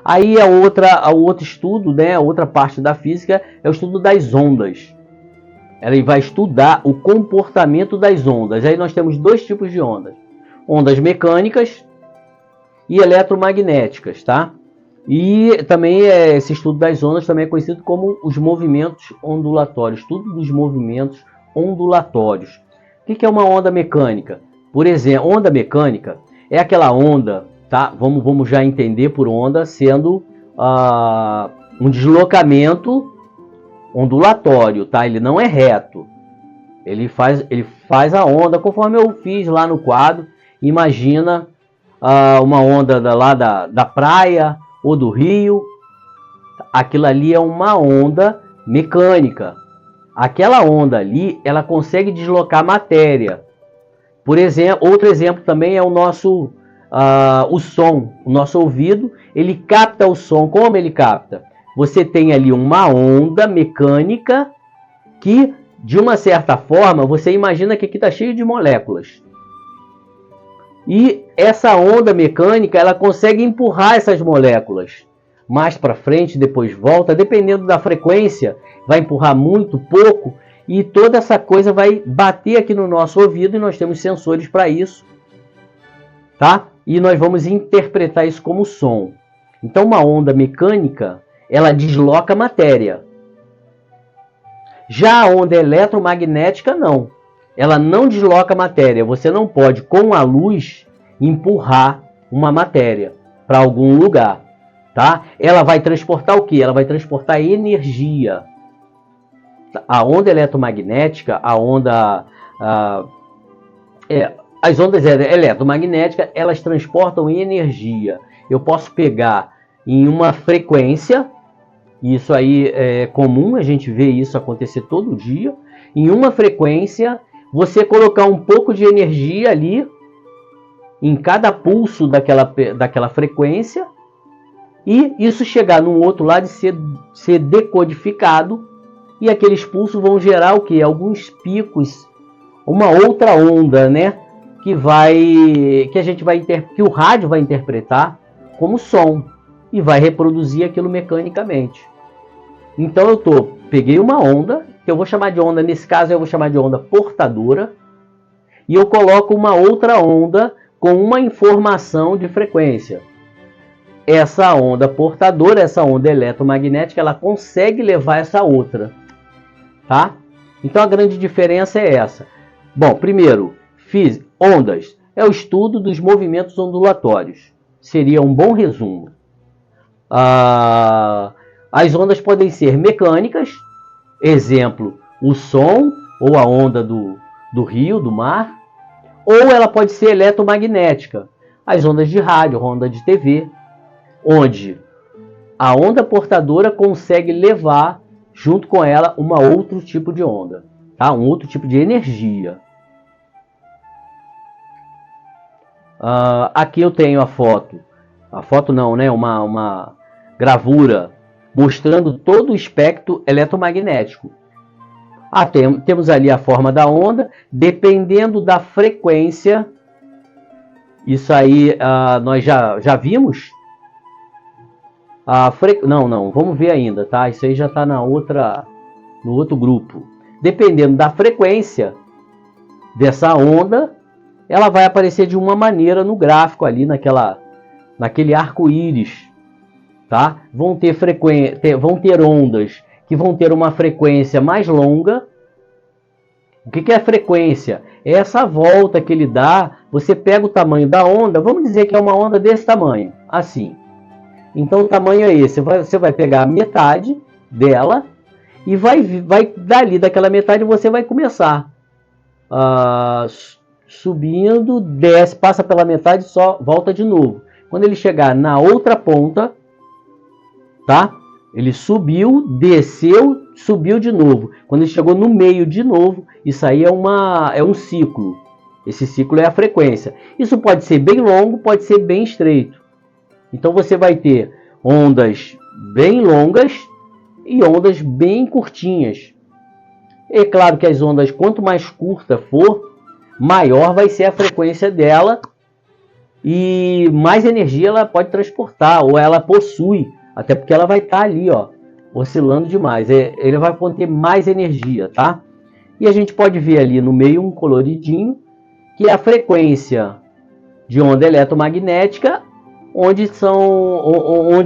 Aí o outro estudo, né, a outra parte da física é o estudo das ondas. Ela vai estudar o comportamento das ondas. Aí nós temos dois tipos de ondas: ondas mecânicas e eletromagnéticas, tá? E também esse estudo das ondas também é conhecido como os movimentos ondulatórios, estudo dos movimentos ondulatórios. O que é uma onda mecânica? Por exemplo, onda mecânica é aquela onda, tá? Vamos já entender por onda sendo um deslocamento ondulatório, tá? Ele não é reto. Ele faz a onda conforme eu fiz lá no quadro. Imagina uma onda lá da praia ou do rio. Aquilo ali é uma onda mecânica. Aquela onda ali, ela consegue deslocar matéria. Por exemplo, outro exemplo também é o nosso o som. O nosso ouvido, ele capta o som. Como ele capta? Você tem ali uma onda mecânica que, de uma certa forma, você imagina que aqui está cheio de moléculas. E essa onda mecânica, ela consegue empurrar essas moléculas mais para frente, depois volta, dependendo da frequência, vai empurrar muito, pouco, e toda essa coisa vai bater aqui no nosso ouvido, e nós temos sensores para isso, tá? E nós vamos interpretar isso como som. Então, uma onda mecânica, ela desloca matéria. Já a onda eletromagnética, não. Ela não desloca matéria. Você não pode, com a luz, empurrar uma matéria para algum lugar, tá? Ela vai transportar o quê? Ela vai transportar energia. A onda eletromagnética, as ondas eletromagnéticas, elas transportam energia. Eu posso pegar em uma frequência, isso aí é comum, a gente vê isso acontecer todo dia. Em uma frequência, você colocar um pouco de energia ali, em cada pulso daquela frequência, e isso chegar no outro lado e ser decodificado, e aqueles pulsos vão gerar o quê? Alguns picos, uma outra onda, né? Que o rádio vai interpretar como som e vai reproduzir aquilo mecanicamente. Então peguei uma onda, que eu vou chamar de onda, nesse caso eu vou chamar de onda portadora, e eu coloco uma outra onda com uma informação de frequência. Essa onda portadora, essa onda eletromagnética, ela consegue levar essa outra, tá? Então a grande diferença é essa. Bom, primeiro, ondas é o estudo dos movimentos ondulatórios. Seria um bom resumo. As ondas podem ser mecânicas, exemplo, o som ou a onda do rio, do mar, ou ela pode ser eletromagnética, as ondas de rádio, onda de TV, onde a onda portadora consegue levar junto com ela um outro tipo de onda, tá? Um outro tipo de energia. Aqui eu tenho a foto não, né? Uma gravura mostrando todo o espectro eletromagnético. Temos ali a forma da onda, dependendo da frequência. Isso aí nós já vimos. Não, vamos ver ainda, tá? Isso aí já está no outro grupo. Dependendo da frequência dessa onda, ela vai aparecer de uma maneira no gráfico ali, naquele arco-íris, tá? Vão ter ondas que vão ter uma frequência mais longa. O que é a frequência? É essa volta que ele dá. Você pega o tamanho da onda, vamos dizer que é uma onda desse tamanho, assim. Então o tamanho é esse. Você vai pegar a metade dela e vai dali daquela metade você vai começar subindo, desce, passa pela metade, só volta de novo. Quando ele chegar na outra ponta, tá? Ele subiu, desceu, subiu de novo. Quando ele chegou no meio de novo, isso aí é um ciclo. Esse ciclo é a frequência. Isso pode ser bem longo, pode ser bem estreito. Então você vai ter ondas bem longas e ondas bem curtinhas. É claro que as ondas, quanto mais curta for, maior vai ser a frequência dela e mais energia ela pode transportar, ou ela possui, até porque ela vai estar ali, ó, oscilando demais. Ele vai conter mais energia, tá? E a gente pode ver ali no meio um coloridinho, que é a frequência de onda eletromagnética, onde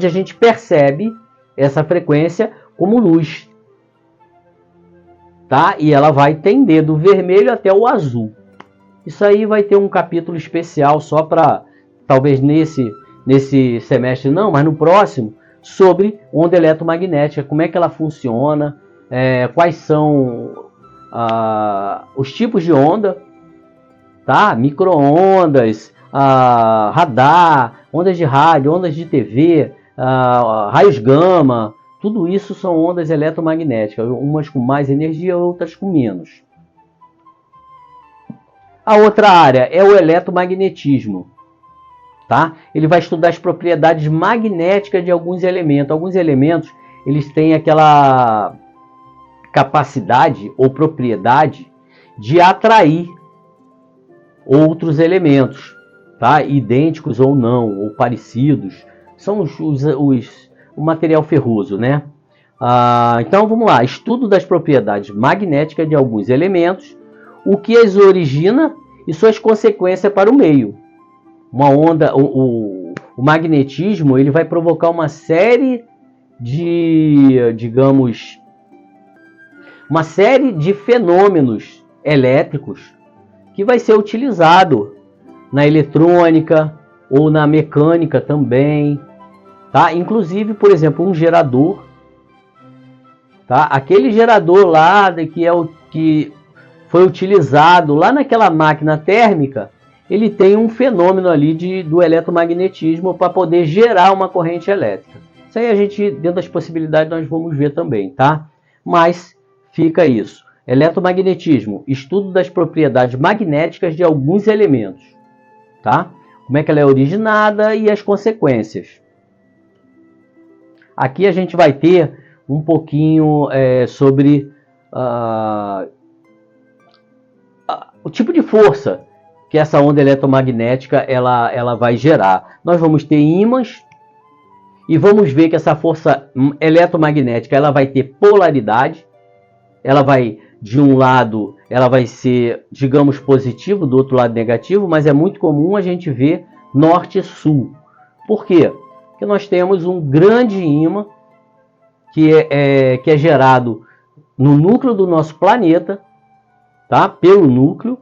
a gente percebe essa frequência como luz, tá? E ela vai tender do vermelho até o azul. Isso aí vai ter um capítulo especial só para, talvez nesse semestre não, mas no próximo, sobre onda eletromagnética, como é que ela funciona, quais são os tipos de onda, tá? Micro-ondas, radar, ondas de rádio, ondas de TV, raios gama, tudo isso são ondas eletromagnéticas, umas com mais energia, outras com menos. A outra área é o eletromagnetismo, tá? Ele vai estudar as propriedades magnéticas de alguns elementos. Alguns elementos, eles têm aquela capacidade ou propriedade de atrair outros elementos, tá? Idênticos ou não, ou parecidos. São o material ferroso, né? Então vamos lá, estudo das propriedades magnéticas de alguns elementos, o que as origina e suas consequências para o meio. Uma onda, o magnetismo, ele vai provocar uma série de, digamos, uma série de fenômenos elétricos que vai ser utilizado na eletrônica ou na mecânica também, tá? Inclusive, por exemplo, um gerador, tá? Aquele gerador lá que é o que foi utilizado lá naquela máquina térmica, ele tem um fenômeno ali do eletromagnetismo para poder gerar uma corrente elétrica. Isso aí a gente, dentro das possibilidades, nós vamos ver também, tá? Mas fica isso. Eletromagnetismo, estudo das propriedades magnéticas de alguns elementos, tá? Como é que ela é originada e as consequências. Aqui a gente vai ter um pouquinho sobre o tipo de força que essa onda eletromagnética ela vai gerar. Nós vamos ter ímãs e vamos ver que essa força eletromagnética ela vai ter polaridade. Ela vai, de um lado, ela vai ser, digamos, positivo, do outro lado negativo, mas é muito comum a gente ver norte e sul. Por quê? Porque nós temos um grande ímã que é gerado no núcleo do nosso planeta, tá? Pelo núcleo,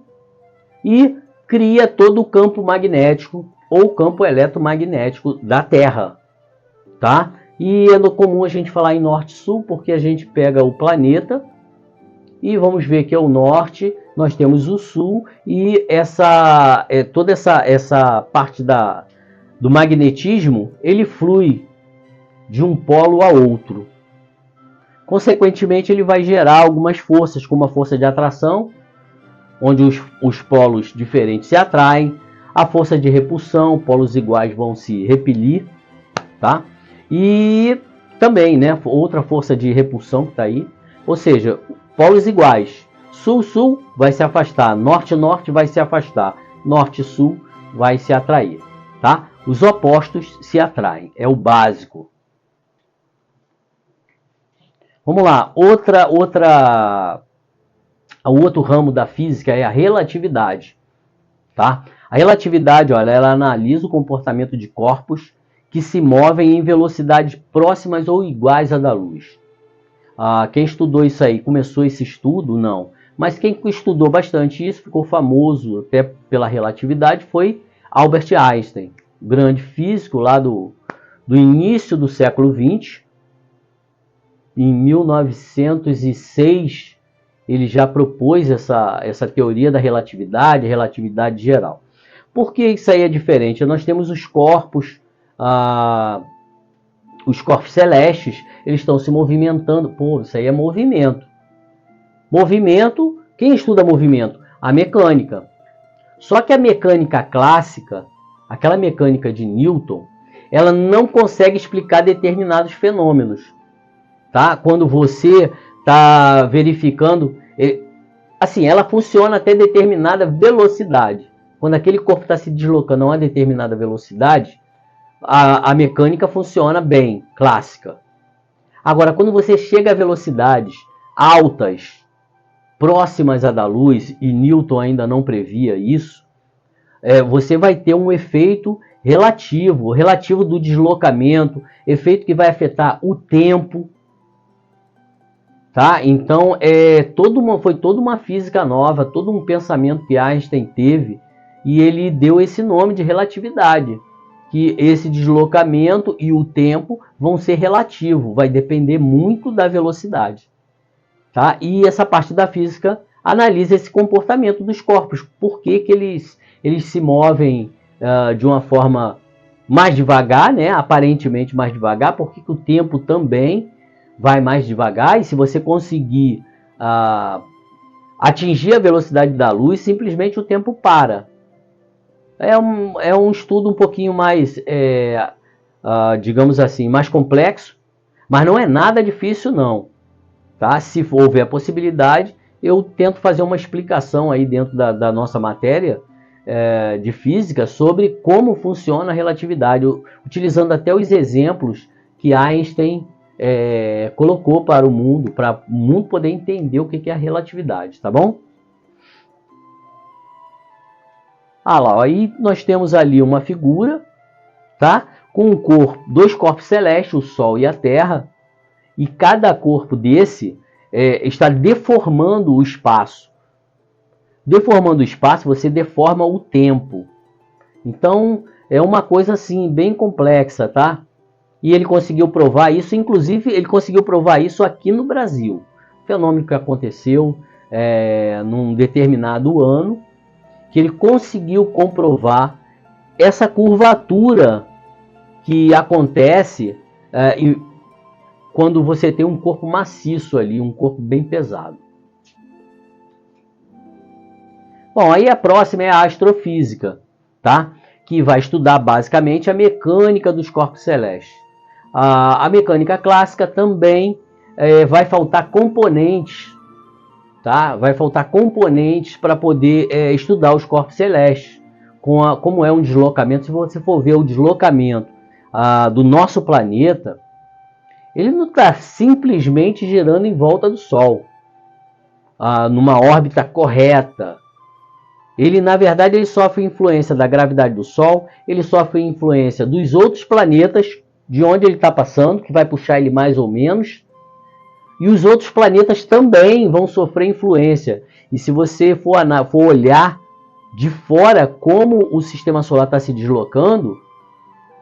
e cria todo o campo magnético ou campo eletromagnético da Terra, tá? E é comum a gente falar em norte-sul porque a gente pega o planeta e vamos ver que é o norte, nós temos o sul e toda essa parte do magnetismo, ele flui de um polo a outro. Consequentemente, ele vai gerar algumas forças, como a força de atração, onde os polos diferentes se atraem, a força de repulsão, polos iguais vão se repelir, tá? E também, né, outra força de repulsão que está aí, ou seja, polos iguais, sul-sul vai se afastar, norte-norte vai se afastar, norte-sul vai se atrair, tá? Os opostos se atraem, é o básico. Vamos lá, o outro ramo da física é a relatividade, tá? A relatividade, olha, ela analisa o comportamento de corpos que se movem em velocidades próximas ou iguais à da luz. Quem estudou isso aí, começou esse estudo? Não. Mas quem estudou bastante isso, ficou famoso até pela relatividade, foi Albert Einstein, grande físico lá do início do século XX. Em 1906, ele já propôs essa teoria da relatividade, relatividade geral. Por que isso aí é diferente? Nós temos os corpos celestes, eles estão se movimentando. Pô, isso aí é movimento. Movimento, quem estuda movimento? A mecânica. Só que a mecânica clássica, aquela mecânica de Newton, ela não consegue explicar determinados fenômenos. Tá? Quando você está verificando, assim, ela funciona até determinada velocidade, quando aquele corpo está se deslocando a uma determinada velocidade, a mecânica funciona bem, clássica. Agora, quando você chega a velocidades altas, próximas à da luz, e Newton ainda não previa isso, você vai ter um efeito relativo do deslocamento, efeito que vai afetar o tempo. Tá? Então, foi toda uma física nova, todo um pensamento que Einstein teve, e ele deu esse nome de relatividade, que esse deslocamento e o tempo vão ser relativos, vai depender muito da velocidade. Tá? E essa parte da física analisa esse comportamento dos corpos, por que eles se movem de uma forma mais devagar, né? Aparentemente mais devagar, por que o tempo também vai mais devagar, e se você conseguir atingir a velocidade da luz, simplesmente o tempo para. É um estudo um pouquinho mais, digamos assim, mais complexo, mas não é nada difícil não. Tá? Se houver a possibilidade, eu tento fazer uma explicação aí dentro da nossa matéria de física sobre como funciona a relatividade, utilizando até os exemplos que Einstein colocou para o mundo poder entender o que é a relatividade, tá bom? Lá, aí nós temos ali uma figura, tá? Com dois corpos celestes, o Sol e a Terra, e cada corpo desse está deformando o espaço. Deformando o espaço, você deforma o tempo. Então, é uma coisa assim, bem complexa, tá? E ele conseguiu provar isso, inclusive ele conseguiu provar isso aqui no Brasil. Fenômeno que aconteceu num determinado ano, que ele conseguiu comprovar essa curvatura que acontece quando você tem um corpo maciço ali, um corpo bem pesado. Bom, aí a próxima é a astrofísica, tá? Que vai estudar basicamente a mecânica dos corpos celestes. A mecânica clássica também vai faltar componentes, tá? Vai faltar componentes para poder estudar os corpos celestes, como é um deslocamento. Se você for ver o deslocamento do nosso planeta, ele não está simplesmente girando em volta do Sol, numa órbita correta. Ele, na verdade, ele sofre influência da gravidade do Sol, ele sofre influência dos outros planetas, de onde ele está passando, que vai puxar ele mais ou menos. E os outros planetas também vão sofrer influência. E se você for olhar de fora como o sistema solar está se deslocando,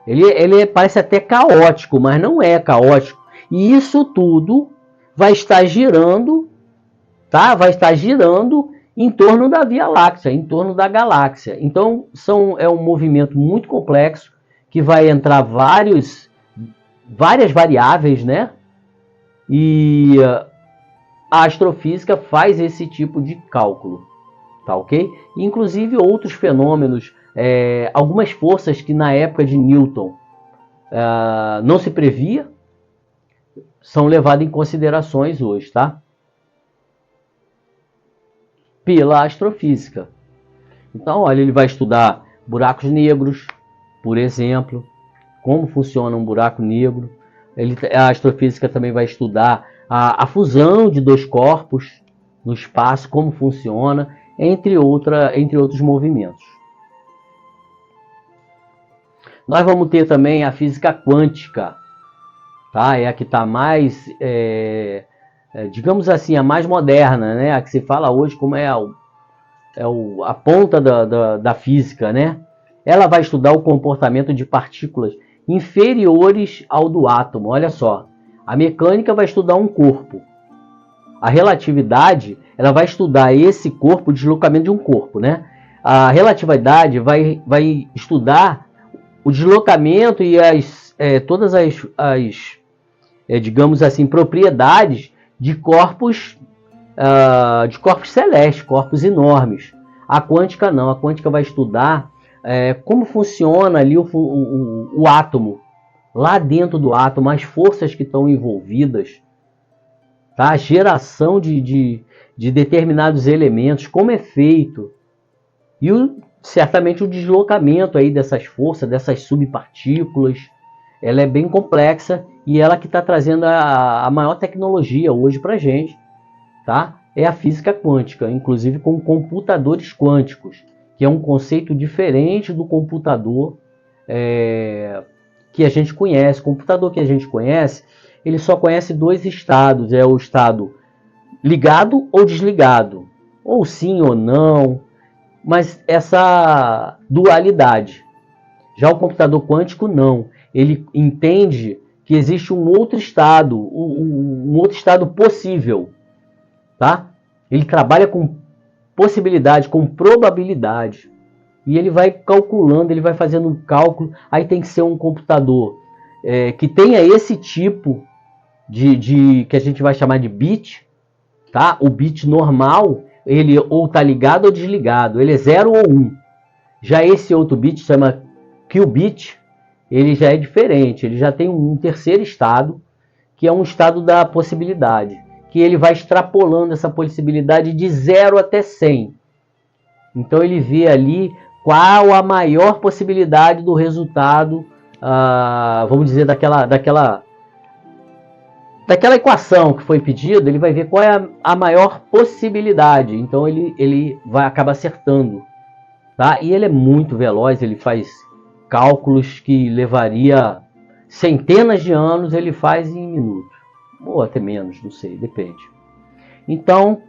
ele parece até caótico, mas não é caótico. E isso tudo vai estar girando, tá? Vai estar girando em torno da Via Láctea, em torno da galáxia. Então, é um movimento muito complexo, que vai entrar várias variáveis, né? E a astrofísica faz esse tipo de cálculo, tá ok? Inclusive outros fenômenos, algumas forças que na época de Newton não se previa, são levadas em considerações hoje, tá? Pela astrofísica. Então, olha, ele vai estudar buracos negros, por exemplo, como funciona um buraco negro. A astrofísica também vai estudar a fusão de dois corpos no espaço, como funciona, entre outros movimentos. Nós vamos ter também a física quântica, tá? É a que está mais, digamos assim, a mais moderna, né? A que se fala hoje como a ponta da física, né? Ela vai estudar o comportamento de partículas inferiores ao do átomo. Olha só, a mecânica vai estudar um corpo. A relatividade, ela vai estudar esse corpo, o deslocamento de um corpo, né? A relatividade vai estudar o deslocamento e todas as digamos assim, propriedades de corpos celestes, corpos enormes. A quântica não, a quântica vai estudar como funciona ali o átomo, lá dentro do átomo, as forças que estão envolvidas, tá? A geração de determinados elementos, como é feito, E certamente o deslocamento aí dessas forças, dessas subpartículas, ela é bem complexa e ela que está trazendo a maior tecnologia hoje para a gente, tá? É a física quântica, inclusive com computadores quânticos, que é um conceito diferente do computador que a gente conhece. O computador que a gente conhece, ele só conhece dois estados, é o estado ligado ou desligado, ou sim ou não, mas essa dualidade. Já o computador quântico não, ele entende que existe um outro estado possível, tá? Ele trabalha com possibilidade, com probabilidade, e ele vai calculando, ele vai fazendo um cálculo. Aí tem que ser um computador que tenha esse tipo de que a gente vai chamar de bit, tá? O bit normal, ele ou tá ligado ou desligado, ele é 0 ou 1. Já esse outro bit chama qubit, ele já é diferente, ele já tem um terceiro estado, que é um estado da possibilidade, que ele vai extrapolando essa possibilidade de 0 até 100. Então ele vê ali qual a maior possibilidade do resultado, vamos dizer, daquela equação que foi pedida, ele vai ver qual é a maior possibilidade. Então ele vai acabar acertando, tá? E ele é muito veloz, ele faz cálculos que levaria centenas de anos, ele faz em minutos, ou até menos, não sei, depende. Então,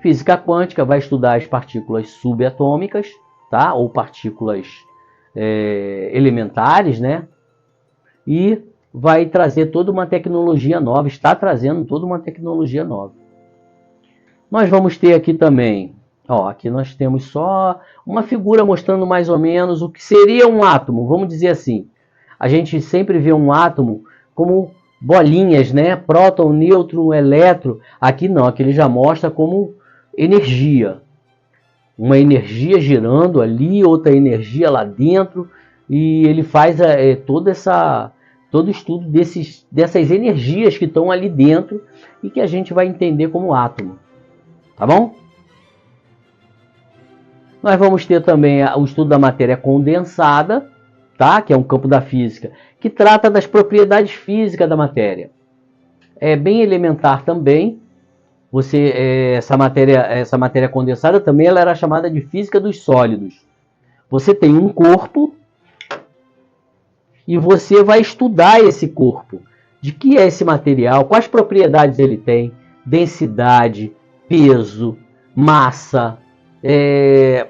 física quântica vai estudar as partículas subatômicas, tá? Ou partículas elementares, né? E vai trazer toda uma tecnologia nova, está trazendo toda uma tecnologia nova. Nós vamos ter aqui também, aqui nós temos só uma figura mostrando mais ou menos o que seria um átomo, vamos dizer assim. A gente sempre vê um átomo como bolinhas, né? Próton, nêutron, elétron. Aqui não, aqui ele já mostra como energia. Uma energia girando ali, outra energia lá dentro, e ele faz todo o estudo dessas energias que estão ali dentro e que a gente vai entender como átomo. Tá bom? Nós vamos ter também o estudo da matéria condensada, tá? Que é um campo da física, que trata das propriedades físicas da matéria. É bem elementar também. Essa matéria condensada também ela era chamada de física dos sólidos. Você tem um corpo e você vai estudar esse corpo. De que é esse material, quais propriedades ele tem, densidade, peso, massa.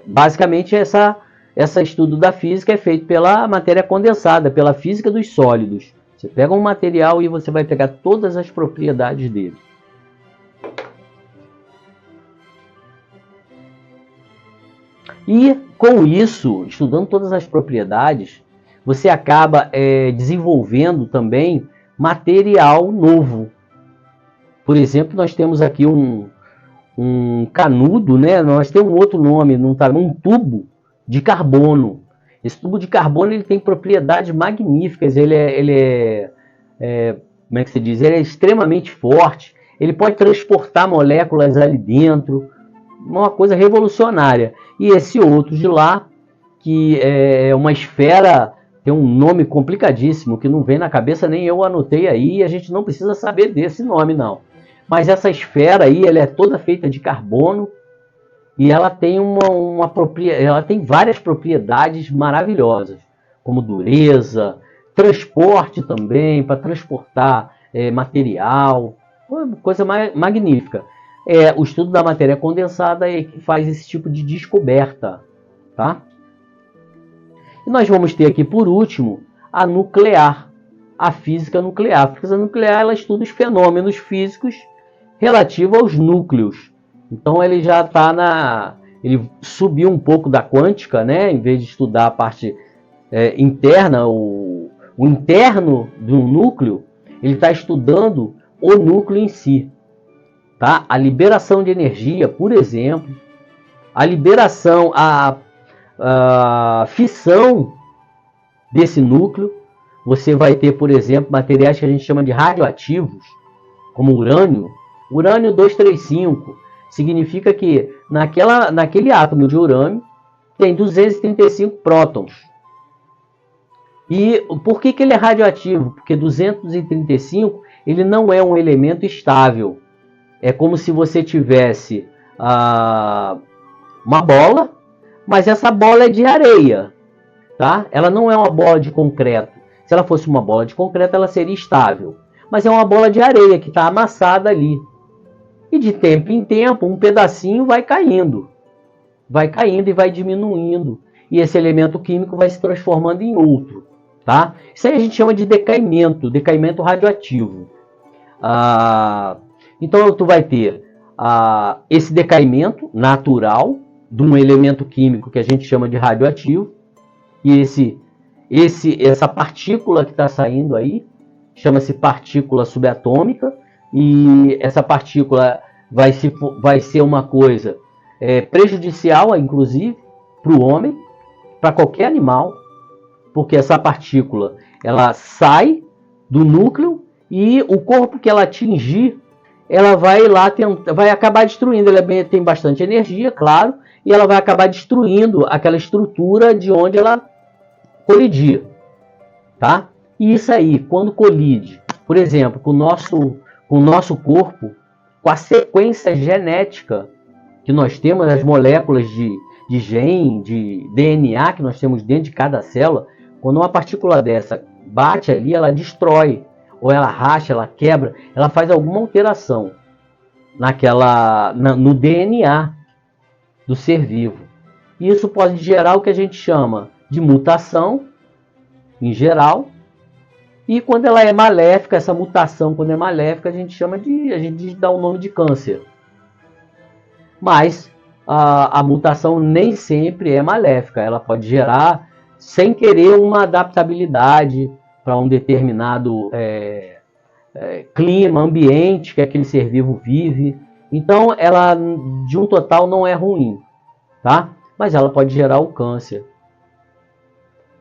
Basicamente, esse estudo da física é feito pela matéria condensada, pela física dos sólidos. Você pega um material e você vai pegar todas as propriedades dele. E com isso, estudando todas as propriedades, você acaba desenvolvendo também material novo. Por exemplo, nós temos aqui um canudo, né? Nós temos um outro nome, um tubo de carbono. Esse tubo de carbono ele tem propriedades magníficas, ele é como é que se diz? Ele é extremamente forte, ele pode transportar moléculas ali dentro, uma coisa revolucionária. E esse outro de lá, que é uma esfera, tem um nome complicadíssimo, que não vem na cabeça, nem eu anotei aí, e a gente não precisa saber desse nome, não. Mas essa esfera aí, ela é toda feita de carbono, e ela tem ela tem várias propriedades maravilhosas, como dureza, transporte também, para transportar material, uma coisa magnífica. O estudo da matéria condensada é que faz esse tipo de descoberta, tá? E nós vamos ter aqui, por último, a nuclear, a física nuclear. A física nuclear ela estuda os fenômenos físicos relativos aos núcleos. Então ele já está ele subiu um pouco da quântica, né? Em vez de estudar a parte interna, o interno do núcleo, ele está estudando o núcleo em si. Tá? A liberação de energia, por exemplo, a liberação, a fissão desse núcleo. Você vai ter, por exemplo, materiais que a gente chama de radioativos, como urânio. Urânio 235 significa que naquele átomo de urânio tem 235 prótons. E por que ele é radioativo? Porque 235 ele não é um elemento estável. É como se você tivesse uma bola, mas essa bola é de areia, tá? Ela não é uma bola de concreto. Se ela fosse uma bola de concreto, ela seria estável. Mas é uma bola de areia que está amassada ali. E de tempo em tempo, um pedacinho vai caindo. Vai caindo e vai diminuindo. E esse elemento químico vai se transformando em outro. Tá? Isso aí a gente chama de decaimento radioativo. Então tu vai ter esse decaimento natural de um elemento químico que a gente chama de radioativo. E essa partícula que está saindo aí chama-se partícula subatômica. E essa partícula vai ser uma coisa prejudicial, inclusive, para o homem, para qualquer animal. Porque essa partícula ela sai do núcleo e o corpo que ela atingir, ela vai vai acabar destruindo. Ela tem bastante energia, claro, e ela vai acabar destruindo aquela estrutura de onde ela colidir, tá? E isso aí, quando colide, por exemplo, com o nosso corpo, com a sequência genética que nós temos, as moléculas de gene, de DNA que nós temos dentro de cada célula. Quando uma partícula dessa bate ali, ela destrói, ou ela racha, ela quebra, ela faz alguma alteração no DNA do ser vivo. E isso pode gerar o que a gente chama de mutação, em geral, e quando ela é maléfica, essa mutação, quando é maléfica, a gente dá o nome de câncer. Mas a mutação nem sempre é maléfica, ela pode gerar sem querer uma adaptabilidade para um determinado clima, ambiente que aquele ser vivo vive. Então, ela de um total não é ruim, tá? Mas ela pode gerar o câncer.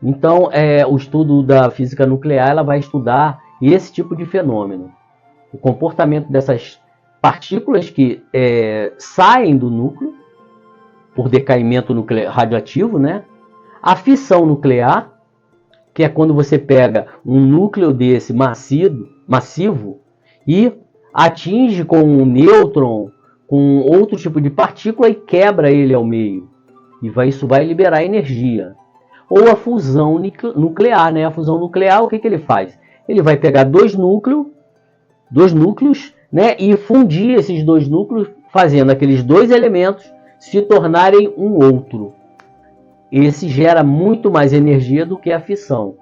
Então, o estudo da física nuclear ela vai estudar esse tipo de fenômeno. O comportamento dessas partículas que saem do núcleo por decaimento radioativo, né? A fissão nuclear, que é quando você pega um núcleo desse massivo e atinge com um nêutron, com outro tipo de partícula e quebra ele ao meio. E isso vai liberar energia. Ou a fusão nuclear, né? A fusão nuclear, o que ele faz? Ele vai pegar dois núcleos, né? E fundir esses dois núcleos, fazendo aqueles dois elementos se tornarem um outro. Esse gera muito mais energia do que a fissão.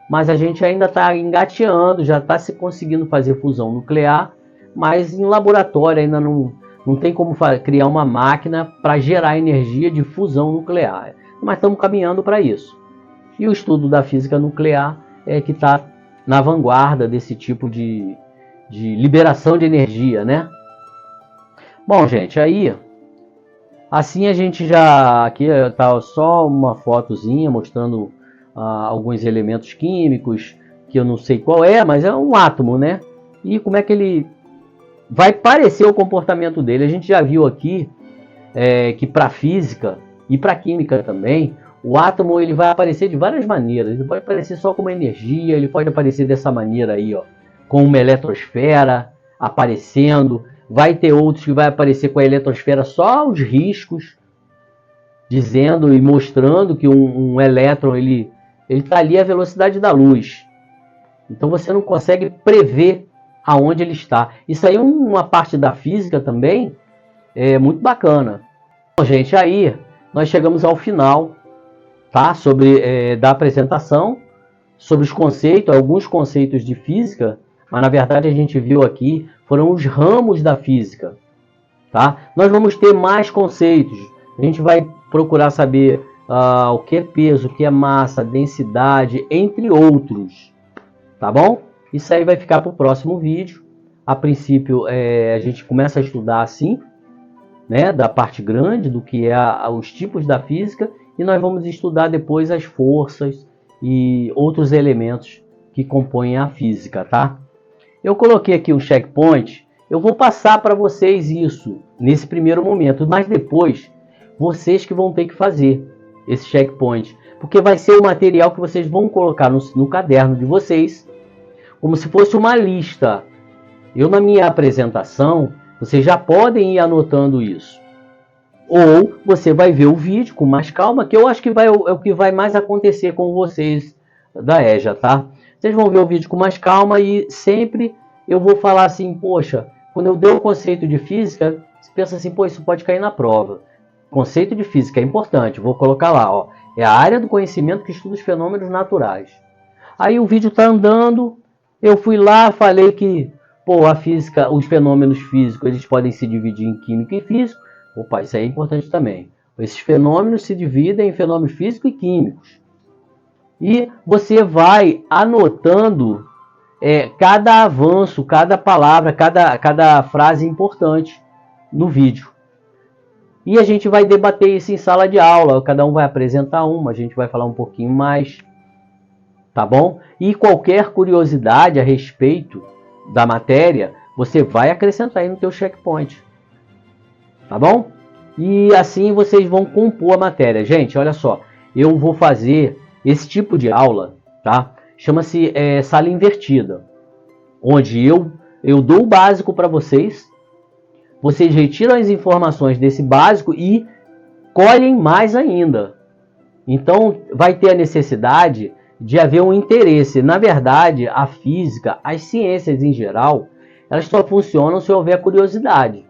Mas a gente ainda está engateando, já está se conseguindo fazer fusão nuclear, mas em laboratório ainda não tem como criar uma máquina para gerar energia de fusão nuclear. Mas estamos caminhando para isso. E o estudo da física nuclear é que está na vanguarda desse tipo de liberação de energia, né? Bom, gente, aí assim a gente aqui está só uma fotozinha mostrando alguns elementos químicos que eu não sei qual mas é um átomo, né? E como é que ele vai parecer o comportamento dele. A gente já viu aqui que para física e para química também, o átomo ele vai aparecer de várias maneiras. Ele pode aparecer só como energia, ele pode aparecer dessa maneira aí, ó, com uma eletrosfera aparecendo. Vai ter outros que vai aparecer com a eletrosfera só os riscos, dizendo e mostrando que um elétron ele está ali à velocidade da luz. Então você não consegue prever aonde ele está. Isso aí é uma parte da física também muito bacana. Bom, gente, aí nós chegamos ao final, tá? Da apresentação, sobre os conceitos, alguns conceitos de física, mas na verdade a gente viu aqui, foram os ramos da física, tá? Nós vamos ter mais conceitos, a gente vai procurar saber o que é peso, o que é massa, densidade, entre outros, tá bom? Isso aí vai ficar para o próximo vídeo. A princípio a gente começa a estudar assim, né, da parte grande, do que os tipos da física, e nós vamos estudar depois as forças e outros elementos que compõem a física, tá? Eu coloquei aqui um checkpoint, eu vou passar para vocês isso nesse primeiro momento, mas depois vocês que vão ter que fazer. esse checkpoint, porque vai ser o material que vocês vão colocar no caderno de vocês, como se fosse uma lista. Eu, na minha apresentação, vocês já podem ir anotando isso. Ou você vai ver o vídeo com mais calma, que eu acho que é o que vai mais acontecer com vocês da EJA, tá? Vocês vão ver o vídeo com mais calma e sempre eu vou falar assim, poxa, quando eu der o conceito de física, você pensa assim, pô, isso pode cair na prova. Conceito de física é importante, vou colocar lá, ó, é a área do conhecimento que estuda os fenômenos naturais. Aí o vídeo tá andando, eu fui lá, falei que, pô, a física, os fenômenos físicos, eles podem se dividir em químico e físico. Opa, isso aí é importante também. Esses fenômenos se dividem em fenômenos físicos e químicos. E você vai anotando cada avanço, cada palavra, cada frase importante no vídeo. E a gente vai debater isso em sala de aula. Cada um vai apresentar uma, a gente vai falar um pouquinho mais. Tá bom? E qualquer curiosidade a respeito da matéria, você vai acrescentar aí no teu checkpoint. Tá bom? E assim vocês vão compor a matéria. Gente, olha só. Eu vou fazer esse tipo de aula, tá? Chama-se sala invertida. Onde eu dou o básico para vocês. Vocês retiram as informações desse básico e colhem mais ainda. Então, vai ter a necessidade de haver um interesse. Na verdade, a física, as ciências em geral, elas só funcionam se houver curiosidade.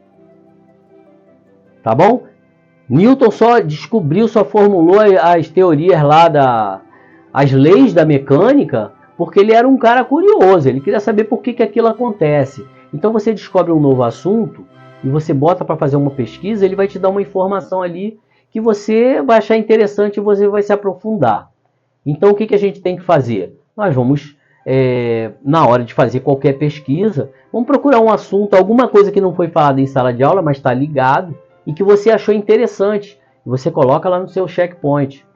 Tá bom? Newton só descobriu, só formulou as teorias lá, as leis da mecânica, porque ele era um cara curioso, ele queria saber por que aquilo acontece. Então você descobre um novo assunto e você bota para fazer uma pesquisa, ele vai te dar uma informação ali que você vai achar interessante e você vai se aprofundar. Então o que a gente tem que fazer? Nós vamos, na hora de fazer qualquer pesquisa, vamos procurar um assunto, alguma coisa que não foi falada em sala de aula, mas está ligado, e que você achou interessante. Você coloca lá no seu checkpoint.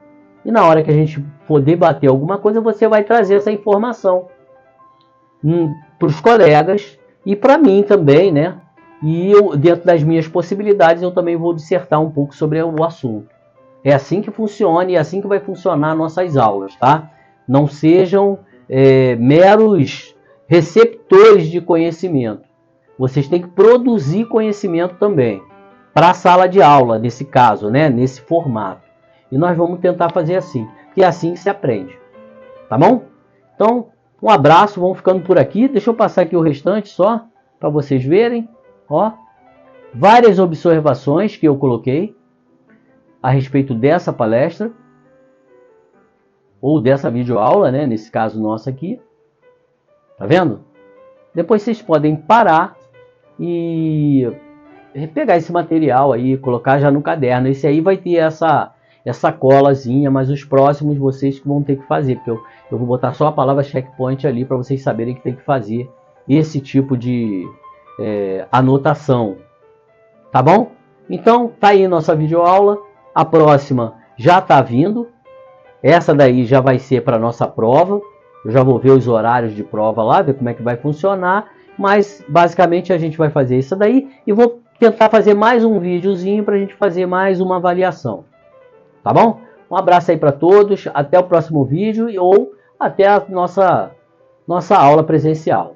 E na hora que a gente for debater alguma coisa, você vai trazer essa informação para os colegas e para mim também, né? E eu, dentro das minhas possibilidades, eu também vou dissertar um pouco sobre o assunto. É assim que funciona e é assim que vai funcionar nossas aulas, tá? Não sejam meros receptores de conhecimento. Vocês têm que produzir conhecimento também para a sala de aula, nesse caso, né? Nesse formato. E nós vamos tentar fazer assim, que é assim que se aprende. Tá bom? Então, um abraço, vamos ficando por aqui. Deixa eu passar aqui o restante só, para vocês verem. Ó, várias observações que eu coloquei a respeito dessa palestra, ou dessa videoaula, né? Nesse caso nosso aqui. Tá vendo? Depois vocês podem parar e pegar esse material aí, colocar já no caderno. Esse aí vai ter essa colazinha, mas os próximos vocês que vão ter que fazer, porque eu vou botar só a palavra checkpoint ali para vocês saberem que tem que fazer esse tipo de anotação. Tá bom? Então, tá aí nossa videoaula. A próxima já está vindo. Essa daí já vai ser para nossa prova. Eu já vou ver os horários de prova lá, ver como é que vai funcionar. Mas, basicamente, a gente vai fazer isso daí. E vou tentar fazer mais um videozinho para a gente fazer mais uma avaliação. Tá bom? Um abraço aí para todos. Até o próximo vídeo ou até a nossa aula presencial.